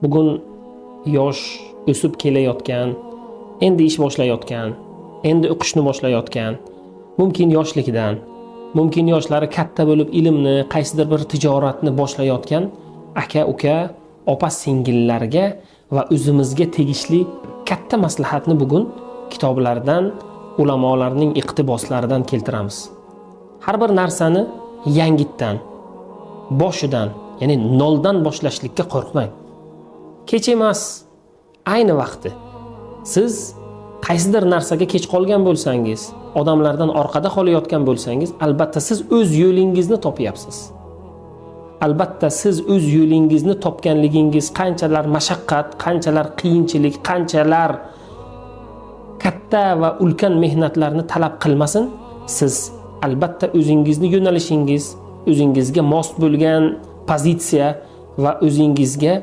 bugun yosh o'sib kelayotgan, endi ish boshlayotgan, endi o'qishni boshlayotgan, mumkin yoshligidan, mumkin yoshlari katta bo'lib ilmni, qaysidir bir tijoratni boshlayotgan aka-uka, opa-singillarga va o'zimizga tegishli katta maslahatni bugun kitoblardan, ulamolarning iqtiboslaridan keltiramiz. Har bir narsani yangitdan, boshidan, ya'ni noldan boshlashlikka qo'rqmang. Kech emas, ayni vaqti. Siz qaysidir narsaga kech qolgan bo'lsangiz, odamlardan orqada qolayotgan bo'lsangiz, albatta siz o'z yo'lingizni topyapsiz. Albatta siz o'z yo'lingizni topganligingiz qanchalar mashaqqat, qanchalar qiyinchilik, qanchalar katta va ulkan mehnatlarni talab qilmasin, siz albatta o'zingizni yo'nalishingiz, o'zingizga mos bo'lgan pozitsiya va o'zingizga